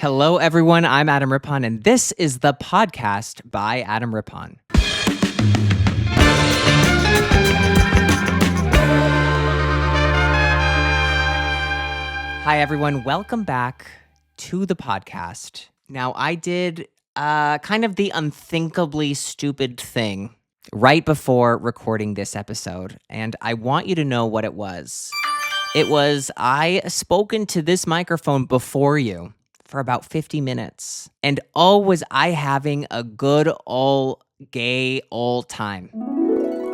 Hello, everyone. I'm Adam Rippon, and this is the podcast by Adam Rippon. Hi, everyone. Welcome back to the podcast. Now, I did kind of the unthinkably stupid thing right before recording this episode, and I want you to know what it was. It was I spoke into this microphone before you for about 50 minutes, and was I having a good old gay old time.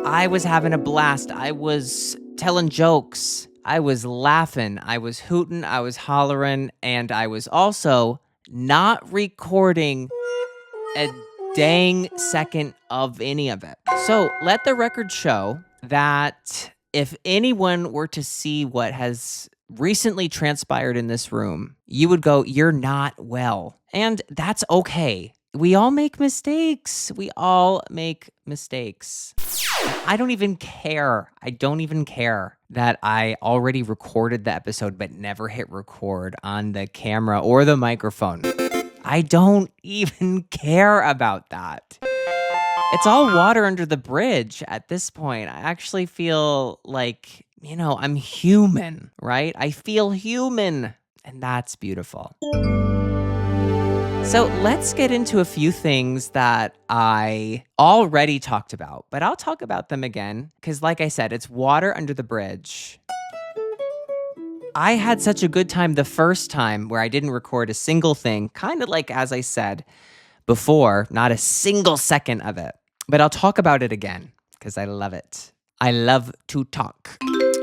I was having a blast. I was telling jokes. I was laughing. I was hooting. I was hollering. And I was also not recording a dang second of any of it. So let the record show that if anyone were to see what has recently transpired in this room, you would go, "You're not well." And that's okay. We all make mistakes. We all make mistakes. I don't even care. I don't even care that I already recorded the episode but never hit record on the camera or the microphone. I don't even care about that. It's all water under the bridge at this point. I actually feel like, I'm human, right? I feel human, and that's beautiful. So let's get into a few things that I already talked about, but I'll talk about them again because, like I said, it's water under the bridge. I had such a good time the first time where I didn't record a single thing, kind of like as I said before, not a single second of it. But I'll talk about it again because I love it. I love to talk.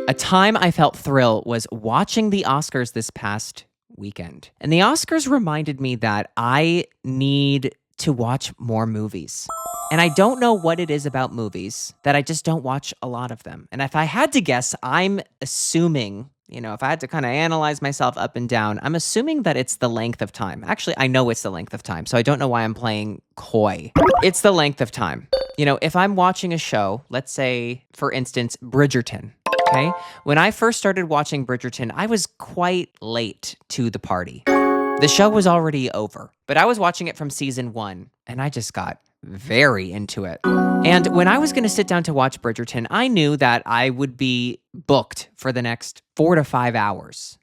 A time I felt thrill was watching the Oscars this past weekend. And the Oscars reminded me that I need to watch more movies. And I don't know what it is about movies that I just don't watch a lot of them. And if I had to guess, I'm assuming, if I had to kind of analyze myself up and down, I'm assuming that it's the length of time. Actually, I know it's the length of time, so I don't know why I'm playing coy. It's the length of time. If I'm watching a show, let's say, for instance, Bridgerton, okay? When I first started watching Bridgerton, I was quite late to the party. The show was already over, but I was watching it from season 1, and I just got very into it. And when I was going to sit down to watch Bridgerton, I knew that I would be booked for the next 4 to 5 hours.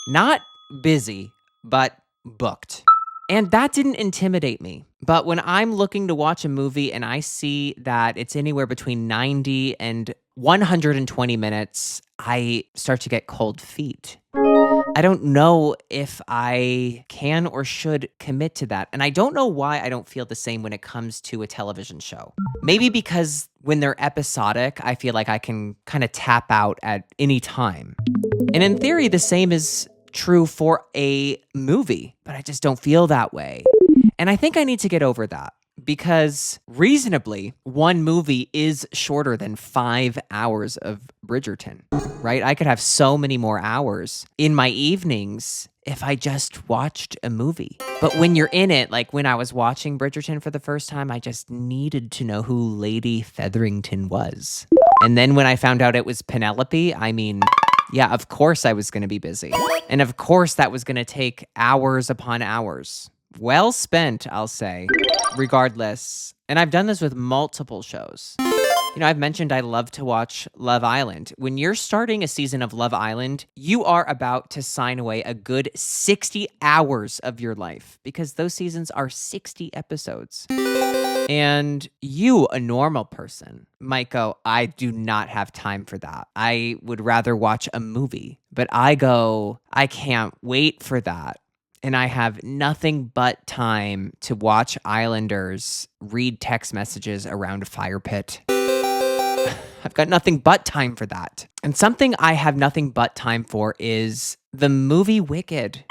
Not busy, but booked. And that didn't intimidate me. But when I'm looking to watch a movie and I see that it's anywhere between 90 and 120 minutes, I start to get cold feet. I don't know if I can or should commit to that. And I don't know why I don't feel the same when it comes to a television show. Maybe because when they're episodic, I feel like I can kind of tap out at any time. And in theory, the same is true for a movie, but I just don't feel that way. And I think I need to get over that. Because reasonably, one movie is shorter than 5 hours of Bridgerton, right? I could have so many more hours in my evenings if I just watched a movie. But when you're in it, like when I was watching Bridgerton for the first time, I just needed to know who Lady Featherington was. And then when I found out it was Penelope, yeah, of course I was going to be busy. And of course that was going to take hours upon hours. Well spent, I'll say, regardless. And I've done this with multiple shows. I've mentioned I love to watch Love Island. When you're starting a season of Love Island, you are about to sign away a good 60 hours of your life because those seasons are 60 episodes. And you, a normal person, might go, "I do not have time for that. I would rather watch a movie." But I go, "I can't wait for that. And I have nothing but time to watch Islanders read text messages around a fire pit." I've got nothing but time for that. And something I have nothing but time for is the movie Wicked.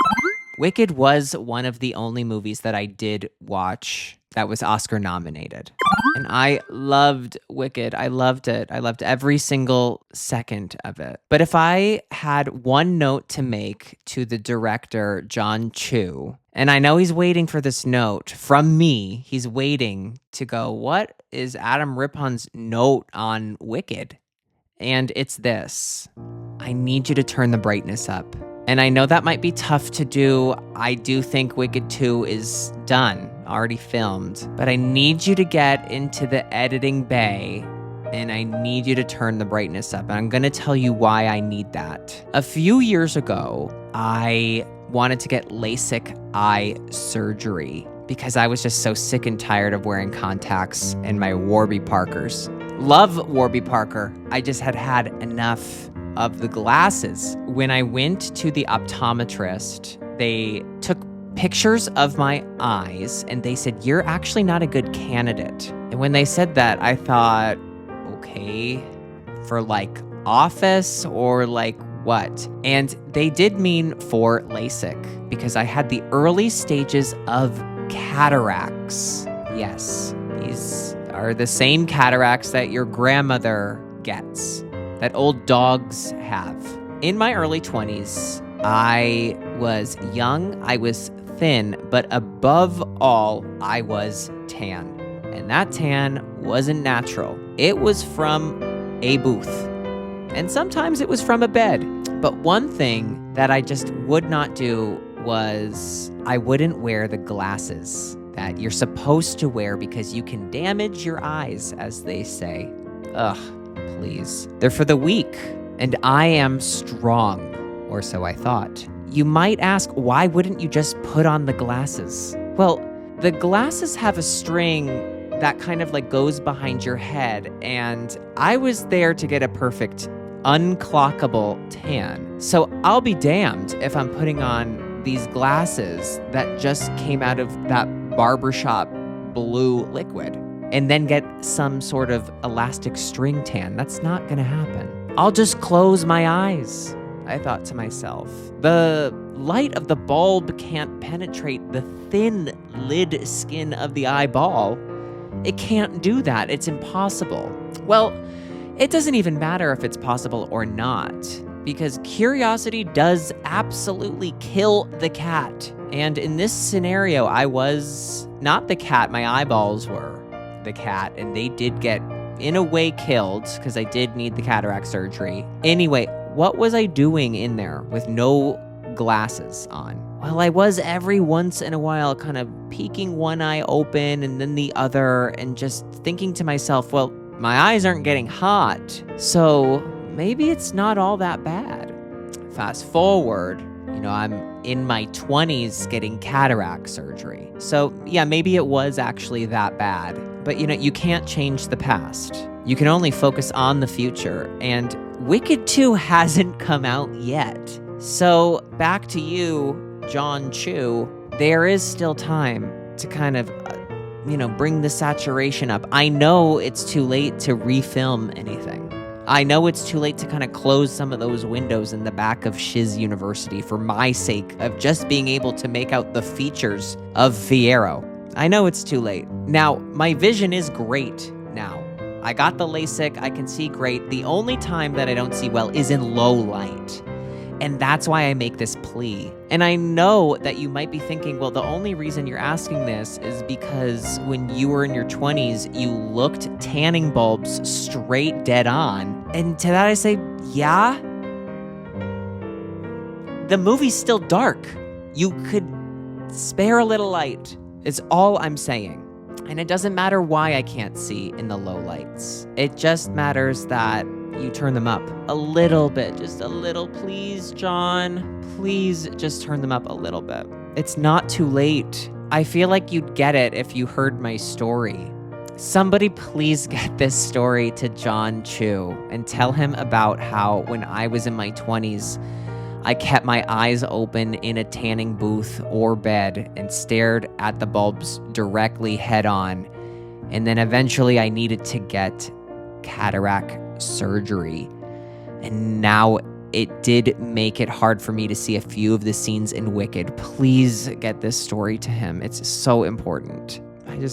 Wicked was one of the only movies that I did watch that was Oscar nominated. And I loved Wicked. I loved it. I loved every single second of it. But if I had one note to make to the director, John Chu, and I know he's waiting for this note from me, he's waiting to go, what is Adam Rippon's note on Wicked? And it's this: I need you to turn the brightness up. And I know that might be tough to do. I do think Wicked 2 is done, already filmed. But I need you to get into the editing bay and I need you to turn the brightness up. And I'm going to tell you why I need that. A few years ago, I wanted to get LASIK eye surgery because I was just so sick and tired of wearing contacts and my Warby Parkers. Love Warby Parker. I just had enough of the glasses. When I went to the optometrist, they took pictures of my eyes and they said, "You're actually not a good candidate." And when they said that, I thought, okay, for like office or like what? And they did mean for LASIK because I had the early stages of cataracts. Yes, these are the same cataracts that your grandmother gets, that old dogs have. In my early 20s, I was young, I was thin, but above all, I was tan. And that tan wasn't natural. It was from a booth. And sometimes it was from a bed. But one thing that I just would not do was I wouldn't wear the glasses that you're supposed to wear because you can damage your eyes, as they say. Ugh, please. They're for the weak, and I am strong, or so I thought. You might ask, why wouldn't you just put on the glasses? Well, the glasses have a string that kind of like goes behind your head, and I was there to get a perfect unclockable tan. So I'll be damned if I'm putting on these glasses that just came out of that barbershop blue liquid and then get some sort of elastic string tan. That's not gonna happen. I'll just close my eyes, I thought to myself. The light of the bulb can't penetrate the thin lid skin of the eyeball. It can't do that. It's impossible. Well, it doesn't even matter if it's possible or not, because curiosity does absolutely kill the cat. And in this scenario, I was not the cat, my eyeballs were the cat, and they did get, in a way, killed, because I did need the cataract surgery. Anyway, what was I doing in there with no glasses on? Well, I was every once in a while kind of peeking one eye open and then the other and just thinking to myself, well, my eyes aren't getting hot, so maybe it's not all that bad. Fast forward, I'm in my 20s getting cataract surgery. So yeah, maybe it was actually that bad. But you can't change the past. You can only focus on the future. And Wicked 2 hasn't come out yet. So back to you, John Chu, there is still time to kind of, bring the saturation up. I know it's too late to refilm anything. I know it's too late to kind of close some of those windows in the back of Shiz University for my sake of just being able to make out the features of Fiero. I know it's too late. Now, my vision is great now. I got the LASIK, I can see great. The only time that I don't see well is in low light. And that's why I make this plea. And I know that you might be thinking, well, the only reason you're asking this is because when you were in your 20s, you looked tanning bulbs straight dead on. And to that I say, yeah. The movie's still dark. You could spare a little light, is all I'm saying. And it doesn't matter why I can't see in the low lights. It just matters that you turn them up a little bit, just a little, please, John. Please just turn them up a little bit. It's not too late. I feel like you'd get it if you heard my story. Somebody please get this story to John Chu and tell him about how when I was in my 20s, I kept my eyes open in a tanning booth or bed and stared at the bulbs directly head on. And then eventually I needed to get cataract surgery. And now it did make it hard for me to see a few of the scenes in Wicked. Please get this story to him. It's so important.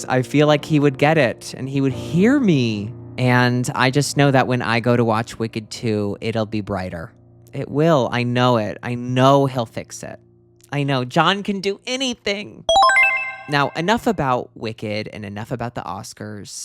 I feel like he would get it and he would hear me. And I just know that when I go to watch Wicked 2, it'll be brighter. It will. I know it. I know he'll fix it. I know John can do anything. Now, enough about Wicked and enough about the Oscars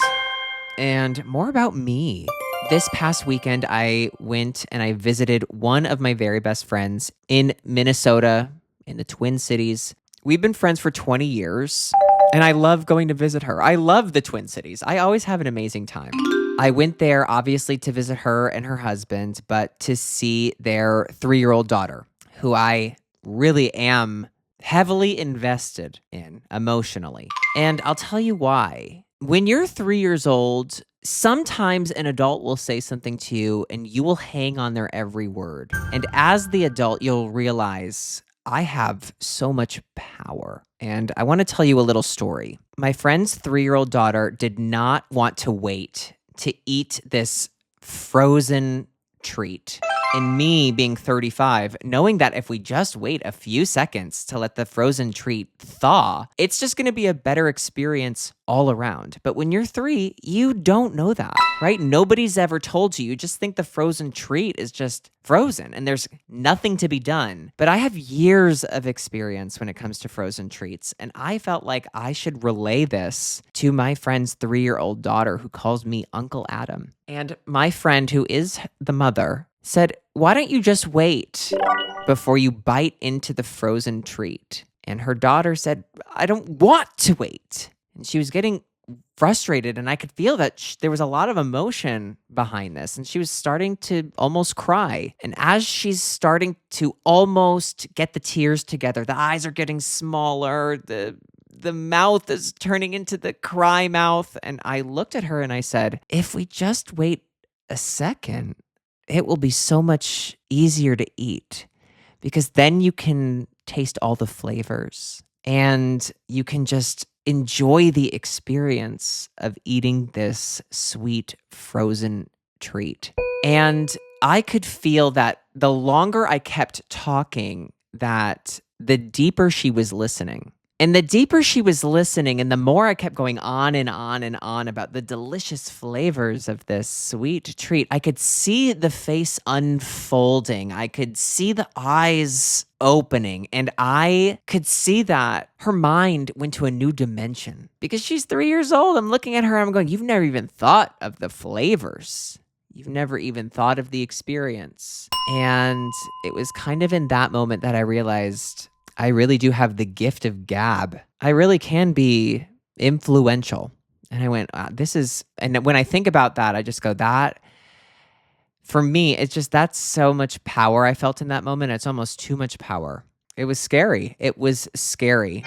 and more about me. This past weekend, I went and I visited one of my very best friends in Minnesota, in the Twin Cities. We've been friends for 20 years, and I love going to visit her. I love the Twin Cities. I always have an amazing time. I went there, obviously, to visit her and her husband, but to see their 3-year-old daughter, who I really am heavily invested in emotionally. And I'll tell you why. When you're 3 years old, sometimes an adult will say something to you and you will hang on their every word. And as the adult, you'll realize I have so much power. And I want to tell you a little story. My friend's 3-year-old daughter did not want to wait to eat this frozen treat. And me being 35, knowing that if we just wait a few seconds to let the frozen treat thaw, it's just going to be a better experience all around. But when you're 3, you don't know that, right? Nobody's ever told you. You just think the frozen treat is just frozen and there's nothing to be done. But I have years of experience when it comes to frozen treats. And I felt like I should relay this to my friend's 3-year-old daughter who calls me Uncle Adam. And my friend, who is the mother, said, "Why don't you just wait before you bite into the frozen treat?" And her daughter said, "I don't want to wait." And she was getting frustrated, and I could feel that there was a lot of emotion behind this, and she was starting to almost cry. And as she's starting to almost get the tears together, the eyes are getting smaller, the mouth is turning into the cry mouth. And I looked at her and I said, "If we just wait a second, it will be so much easier to eat, because then you can taste all the flavors and you can just enjoy the experience of eating this sweet frozen treat." And I could feel that the longer I kept talking, that the deeper she was listening. And the deeper she was listening, and the more I kept going on and on and on about the delicious flavors of this sweet treat, I could see the face unfolding. I could see the eyes opening, and I could see that her mind went to a new dimension. Because she's 3 years old, I'm looking at her, I'm going, "You've never even thought of the flavors. You've never even thought of the experience." And it was kind of in that moment that I realized I really do have the gift of gab. I really can be influential. And I went, and when I think about that, I just go, that, for me, that's so much power I felt in that moment. It's almost too much power. It was scary. It was scary.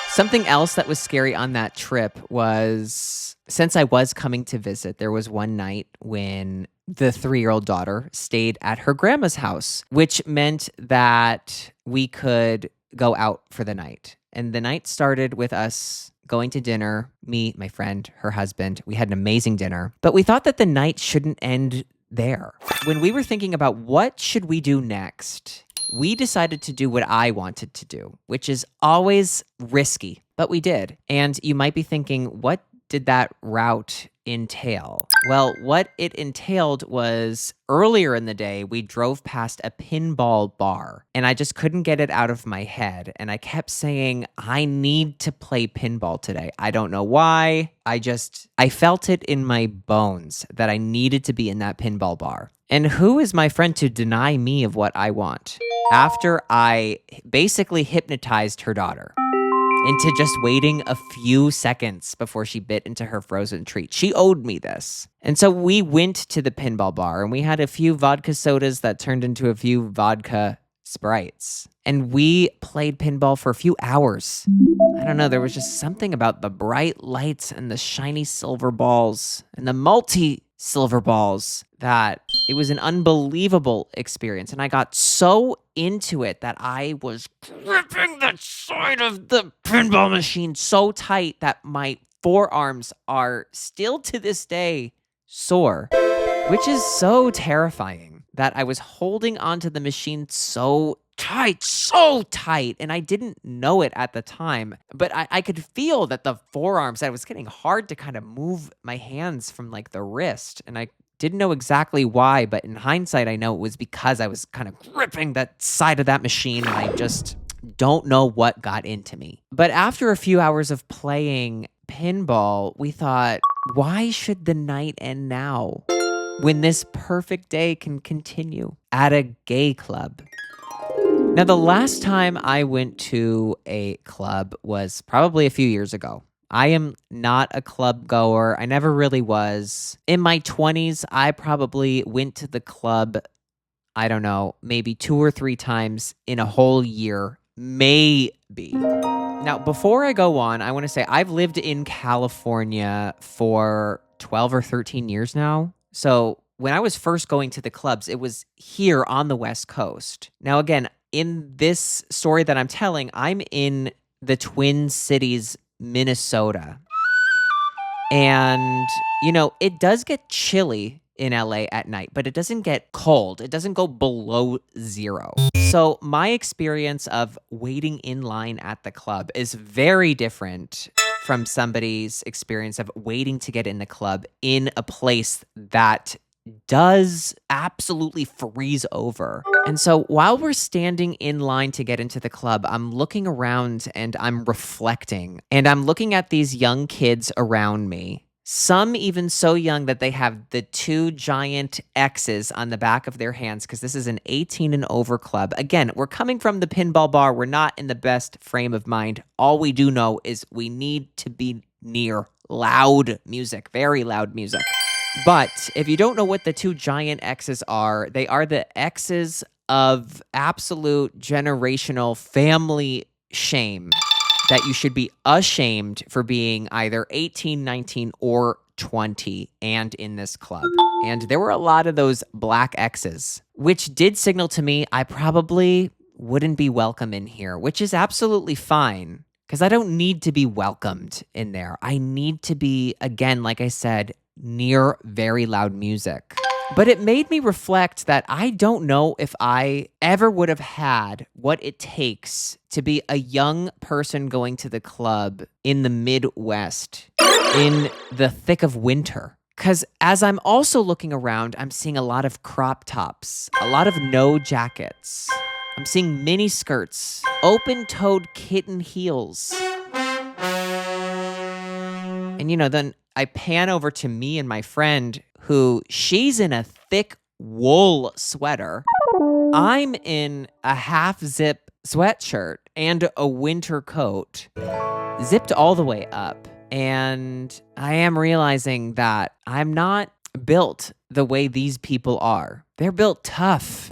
Something else that was scary on that trip was, since I was coming to visit, there was one night when the 3-year-old daughter stayed at her grandma's house, which meant that we could go out for the night. And the night started with us going to dinner, me, my friend, her husband. We had an amazing dinner, but we thought that the night shouldn't end there. When we were thinking about what should we do next, we decided to do what I wanted to do, which is always risky, but we did. And you might be thinking, what did that route entail? Well, what it entailed was, earlier in the day, we drove past a pinball bar, and I just couldn't get it out of my head. And I kept saying, I need to play pinball today. I don't know why. I felt it in my bones that I needed to be in that pinball bar. And who is my friend to deny me of what I want? After I basically hypnotized her daughter into just waiting a few seconds before she bit into her frozen treat. She owed me this. And so we went to the pinball bar, and we had a few vodka sodas that turned into a few vodka Sprites. And we played pinball for a few hours. I don't know, there was just something about the bright lights and the shiny silver balls and the multi-silver balls that it was an unbelievable experience. And I got so into it that I was gripping the side of the pinball machine so tight that my forearms are still to this day sore, which is so terrifying that I was holding onto the machine so tight, and I didn't know it at the time, but I could feel that the forearms, that it was getting hard to kind of move my hands from like the wrist, and I didn't know exactly why, but in hindsight, I know it was because I was kind of gripping that side of that machine, and I just don't know what got into me. But after a few hours of playing pinball, we thought, Why should the night end now when this perfect day can continue at a gay club? Now, the last time I went to a club was probably a few years ago. I am not a club goer. I never really was. In my 20s, I probably went to the club, I don't know, maybe 2 or 3 times in a whole year. Maybe. Now, before I go on, I want to say I've lived in California for 12 or 13 years now. So when I was first going to the clubs, it was here on the West Coast. Now, again, in this story that I'm telling, I'm in the Twin Cities, Minnesota. And, it does get chilly in LA at night, but it doesn't get cold. It doesn't go below 0. So my experience of waiting in line at the club is very different from somebody's experience of waiting to get in the club in a place that does absolutely freeze over. And so while we're standing in line to get into the club, I'm looking around and I'm reflecting, and I'm looking at these young kids around me. Some even so young that they have the 2 giant X's on the back of their hands because this is an 18 and over club. Again, we're coming from the pinball bar. We're not in the best frame of mind. All we do know is we need to be near loud music, very loud music. But if you don't know what the 2 giant X's are, they are the X's of absolute generational family shame, that you should be ashamed for being either 18, 19, or 20 and in this club. And there were a lot of those black X's, which did signal to me I probably wouldn't be welcome in here, which is absolutely fine because I don't need to be welcomed in there. I need to be, again, like I said, near very loud music. But it made me reflect that I don't know if I ever would have had what it takes to be a young person going to the club in the Midwest in the thick of winter. Because as I'm also looking around, I'm seeing a lot of crop tops, a lot of no jackets. I'm seeing mini skirts, open-toed kitten heels. And then I pan over to me and my friend who she's in a thick wool sweater. I'm in a half zip sweatshirt and a winter coat, zipped all the way up. And I am realizing that I'm not built the way these people are. They're built tough.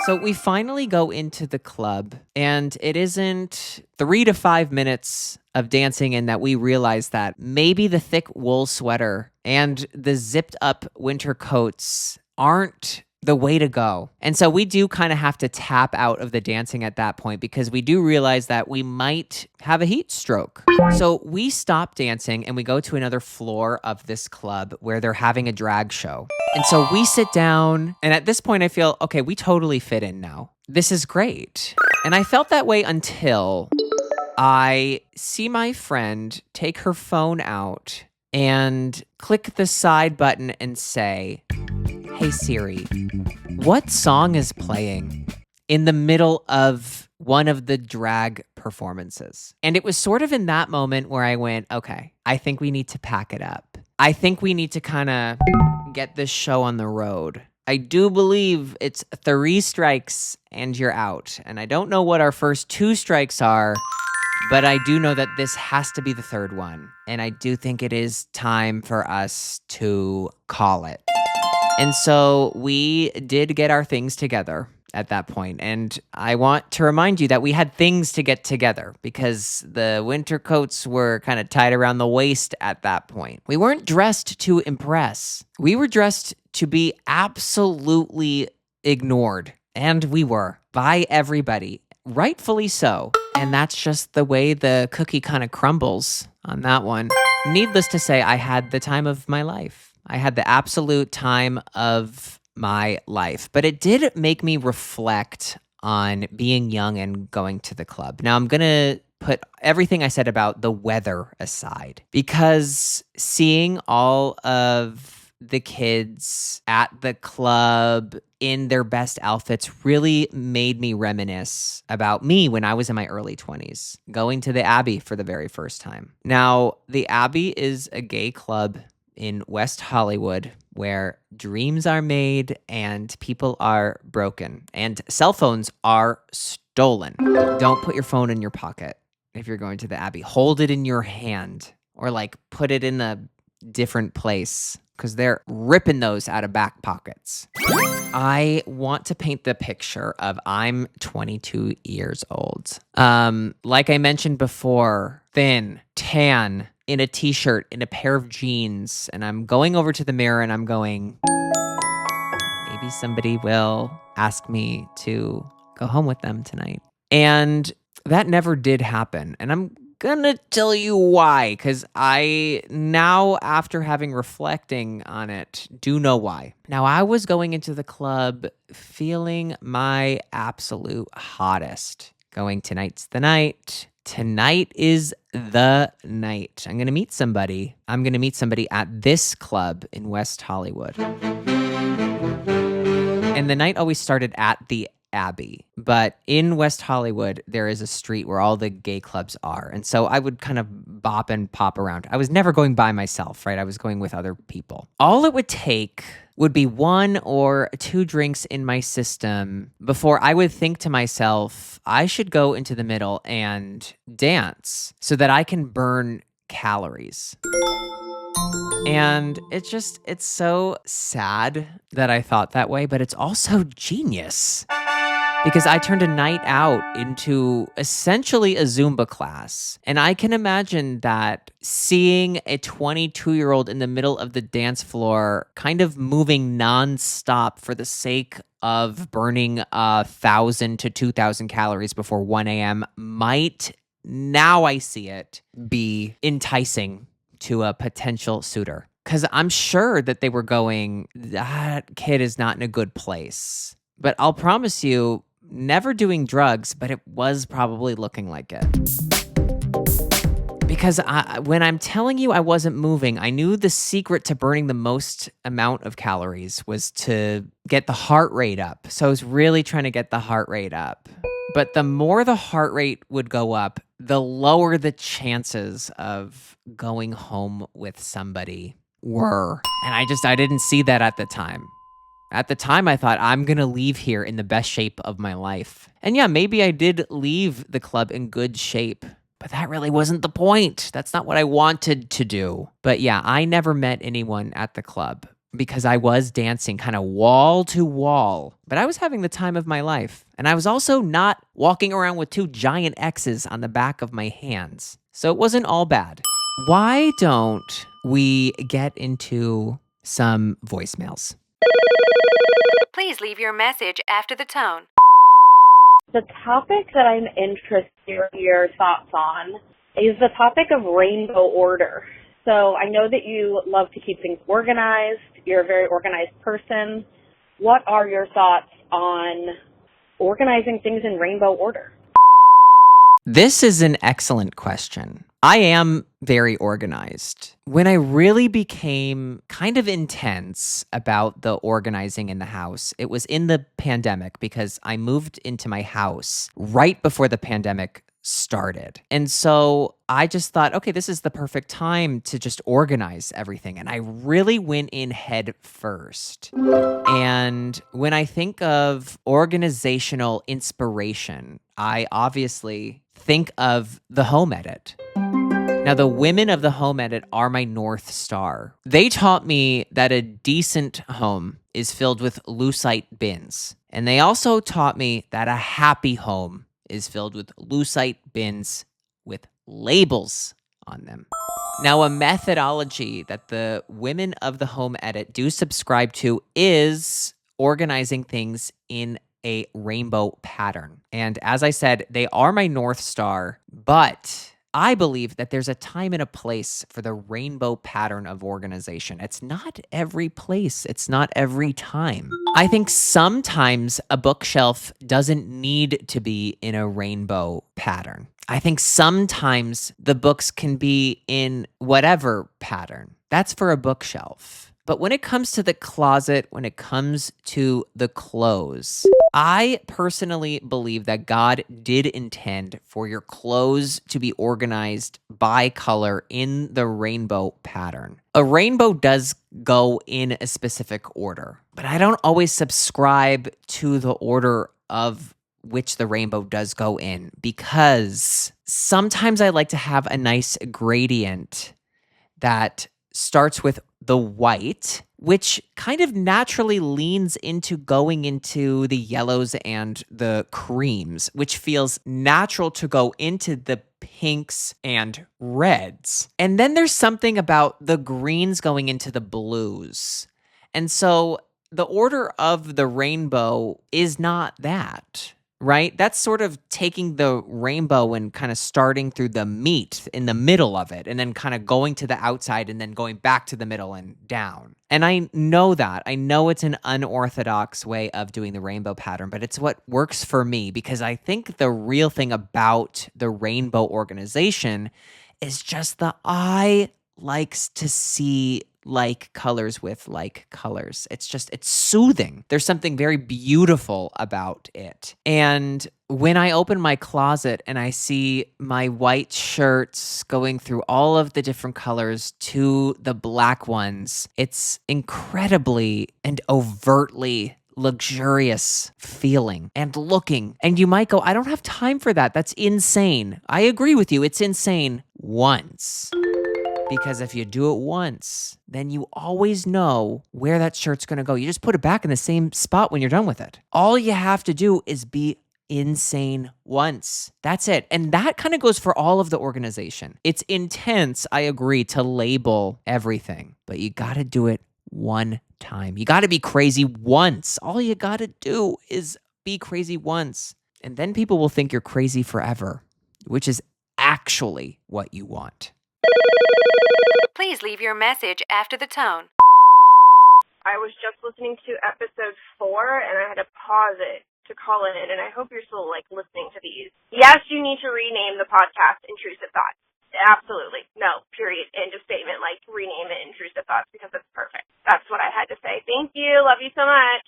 So we finally go into the club, and it isn't 3 to 5 minutes of dancing in that we realize that maybe the thick wool sweater and the zipped up winter coats aren't the way to go. And so we do kind of have to tap out of the dancing at that point because we do realize that we might have a heat stroke. So we stop dancing and we go to another floor of this club where they're having a drag show. And so we sit down, and at this point I feel, okay, we totally fit in now. This is great. And I felt that way until I see my friend take her phone out and click the side button and say, "Hey Siri, what song is playing in the middle of one of the drag performances?" And it was sort of in that moment where I went, okay, I think we need to pack it up. I think we need to kind of get this show on the road. I do believe it's 3 strikes and you're out. And I don't know what our first 2 strikes are, but I do know that this has to be the 3rd one. And I do think it is time for us to call it. And so we did get our things together at that point. And I want to remind you that we had things to get together because the winter coats were kind of tied around the waist at that point. We weren't dressed to impress. We were dressed to be absolutely ignored. And we were by everybody, rightfully so. And that's just the way the cookie kind of crumbles on that one. Needless to say, I had the time of my life. I had the absolute time of my life, but it did make me reflect on being young and going to the club. Now I'm going to put everything I said about the weather aside because seeing all of the kids at the club in their best outfits really made me reminisce about me when I was in my early 20s, going to the Abbey for the very first time. Now, the Abbey is a gay club in West Hollywood where dreams are made and people are broken and cell phones are stolen. Don't put your phone in your pocket if you're going to the Abbey. Hold it in your hand or like put it in a different place because they're ripping those out of back pockets. I want to paint the picture of I'm 22 years old. Like I mentioned before, thin, tan, in a t-shirt, in a pair of jeans, and I'm going over to the mirror and I'm going, maybe somebody will ask me to go home with them tonight. And that never did happen. And I'm gonna tell you why, because I now, after having reflecting on it, do know why. Now, I was going into the club feeling my absolute hottest. Going, tonight's the night. Tonight is the night. I'm gonna meet somebody. I'm gonna meet somebody at this club in West Hollywood. And the night always started at the Abbey. But in West Hollywood, there is a street where all the gay clubs are. And so I would kind of bop and pop around. I was never going by myself, right? I was going with other people. All it would take would be 1 or 2 drinks in my system before I would think to myself, I should go into the middle and dance so that I can burn calories. And it's so sad that I thought that way, but it's also genius. Because I turned a night out into essentially a Zumba class. And I can imagine that seeing a 22-year-old in the middle of the dance floor kind of moving nonstop for the sake of burning 1,000 to 2,000 calories before 1 a.m. might, now I see it, be enticing to a potential suitor. Because I'm sure that they were going, that kid is not in a good place. But I'll promise you, never doing drugs, but it was probably looking like it. Because when I'm telling you I wasn't moving, I knew the secret to burning the most amount of calories was to get the heart rate up. So I was really trying to get the heart rate up. But the more the heart rate would go up, the lower the chances of going home with somebody were. And I didn't see that at the time. At the time, I thought, I'm going to leave here in the best shape of my life. And yeah, maybe I did leave the club in good shape, but that really wasn't the point. That's not what I wanted to do. But yeah, I never met anyone at the club because I was dancing kind of wall to wall, but I was having the time of my life. And I was also not walking around with 2 giant X's on the back of my hands. So it wasn't all bad. Why don't we get into some voicemails? Please leave your message after the tone. The topic that I'm interested in your thoughts on is the topic of rainbow order. So I know that you love to keep things organized. You're a very organized person. What are your thoughts on organizing things in rainbow order? This is an excellent question. I am very organized. When I really became kind of intense about the organizing in the house, it was in the pandemic because I moved into my house right before the pandemic started. And so I just thought, okay, this is the perfect time to just organize everything. And I really went in head first. And when I think of organizational inspiration, I obviously think of the Home Edit. Now, the women of the Home Edit are my North Star. They taught me that a decent home is filled with lucite bins. And they also taught me that a happy home is filled with lucite bins with labels on them. Now, a methodology that the women of the Home Edit do subscribe to is organizing things in a rainbow pattern. And as I said, they are my North Star, but I believe that there's a time and a place for the rainbow pattern of organization. It's not every place. It's not every time. I think sometimes a bookshelf doesn't need to be in a rainbow pattern. I think sometimes the books can be in whatever pattern. That's for a bookshelf. But when it comes to the closet, when it comes to the clothes, I personally believe that God did intend for your clothes to be organized by color in the rainbow pattern. A rainbow does go in a specific order, but I don't always subscribe to the order of which the rainbow does go in, because sometimes I like to have a nice gradient that starts with the white, which kind of naturally leans into going into the yellows and the creams, which feels natural to go into the pinks and reds. And then there's something about the greens going into the blues. And so the order of the rainbow is not that. Right? That's sort of taking the rainbow and kind of starting through the meat in the middle of it and then kind of going to the outside and then going back to the middle and down. And I know that. I know it's an unorthodox way of doing the rainbow pattern, but it's what works for me, because I think the real thing about the rainbow organization is just the eye likes to see like colors with like colors. It's soothing. There's something very beautiful about it. And when I open my closet and I see my white shirts going through all of the different colors to the black ones, it's incredibly and overtly luxurious feeling and looking. And you might go, I don't have time for that. That's insane. I agree with you. It's insane once. Because if you do it once, then you always know where that shirt's going to go. You just put it back in the same spot when you're done with it. All you have to do is be insane once. That's it. And that kind of goes for all of the organization. It's intense, I agree, to label everything, but you got to do it one time. You got to be crazy once. All you got to do is be crazy once. And then people will think you're crazy forever, which is actually what you want. Please leave your message after the tone. I was just listening to episode 4, and I had to pause it to call in, and I hope you're still, listening to these. Yes, you need to rename the podcast Intrusive Thoughts. Absolutely. No, period. End of statement. Rename it Intrusive Thoughts, because it's perfect. That's what I had to say. Thank you. Love you so much.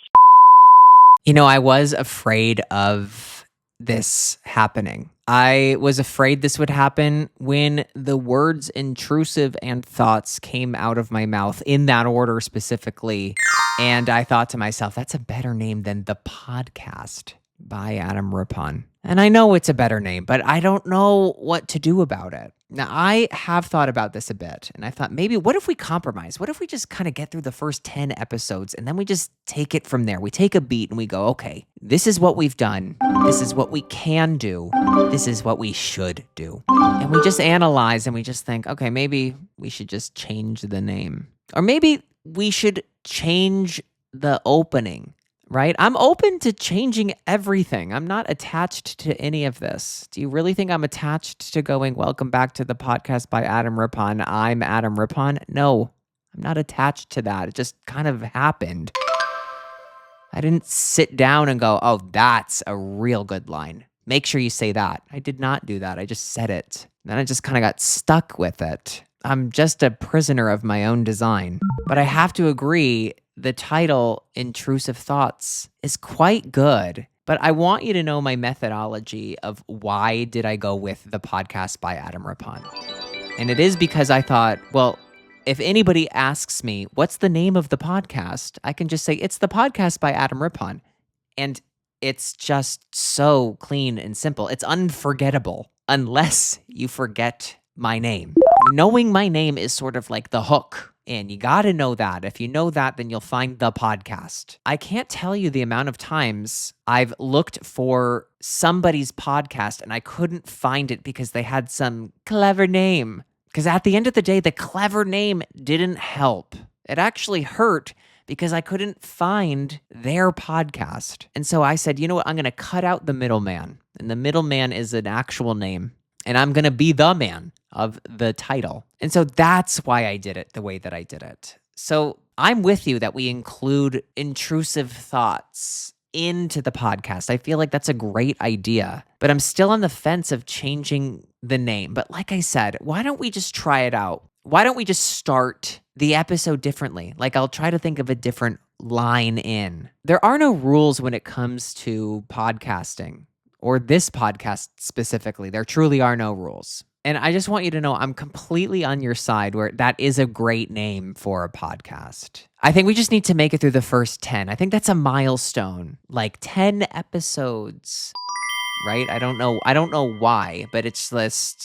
You know, I was afraid of this happening. I was afraid this would happen when the words intrusive and thoughts came out of my mouth in that order specifically. And I thought to myself, that's a better name than The Podcast by Adam Rippon. And I know it's a better name, but I don't know what to do about it. Now, I have thought about this a bit, and I thought, maybe what if we compromise? What if we just kind of get through the first 10 episodes and then we just take it from there? We take a beat and we go, okay, this is what we've done. This is what we can do. This is what we should do. And we just analyze and we just think, okay, maybe we should just change the name. Or maybe we should change the opening. Right? I'm open to changing everything. I'm not attached to any of this. Do you really think I'm attached to going, welcome back to the podcast by Adam Rippon? I'm Adam Rippon. No, I'm not attached to that. It just kind of happened. I didn't sit down and go, oh, that's a real good line. Make sure you say that. I did not do that. I just said it. Then I just kind of got stuck with it. I'm just a prisoner of my own design. But I have to agree, the title, Intrusive Thoughts, is quite good. But I want you to know my methodology of why did I go with the podcast by Adam Rippon. And it is because I thought, well, if anybody asks me, what's the name of the podcast? I can just say, it's the podcast by Adam Rippon. And it's just so clean and simple. It's unforgettable unless you forget my name. Knowing my name is sort of like the hook. And you got to know that. If you know that, then you'll find the podcast. I can't tell you the amount of times I've looked for somebody's podcast and I couldn't find it because they had some clever name. Because at the end of the day, the clever name didn't help. It actually hurt because I couldn't find their podcast. And so I said, you know what? I'm going to cut out the middleman. And the middleman is an actual name. And I'm going to be the man of the title. And so that's why I did it the way that I did it. So I'm with you that we include intrusive thoughts into the podcast. I feel like that's a great idea, but I'm still on the fence of changing the name. But like I said, why don't we just try it out? why don't we just start the episode differently? Like, I'll try to think of a different line in. There are no rules when it comes to podcasting, or this podcast specifically. There truly are no rules. And I just want you to know I'm completely on your side where that is a great name for a podcast. I think we just need to make it through the first 10. I think that's a milestone, like 10 episodes, right? I don't know why, but it just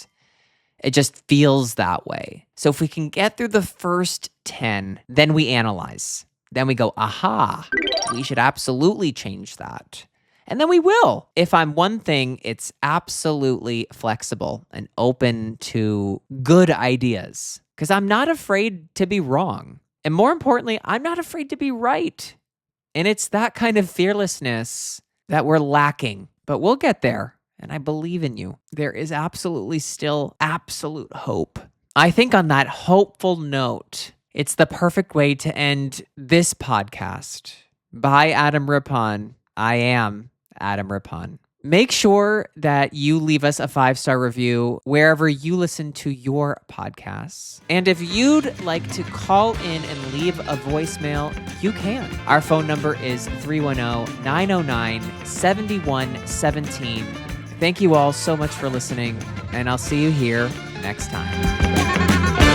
feels that way. So if we can get through the first 10, then we analyze. Then we go, aha, we should absolutely change that. And then we will. If I'm one thing, it's absolutely flexible and open to good ideas because I'm not afraid to be wrong. And more importantly, I'm not afraid to be right. And it's that kind of fearlessness that we're lacking, but we'll get there. And I believe in you. There is absolutely still absolute hope. I think on that hopeful note, it's the perfect way to end this podcast. By Adam Rippon, I am Adam Rippon. Make sure that you leave us a 5-star review wherever you listen to your podcasts. And if you'd like to call in and leave a voicemail, you can. Our phone number is 310-909-7117. Thank you all so much for listening, and I'll see you here next time.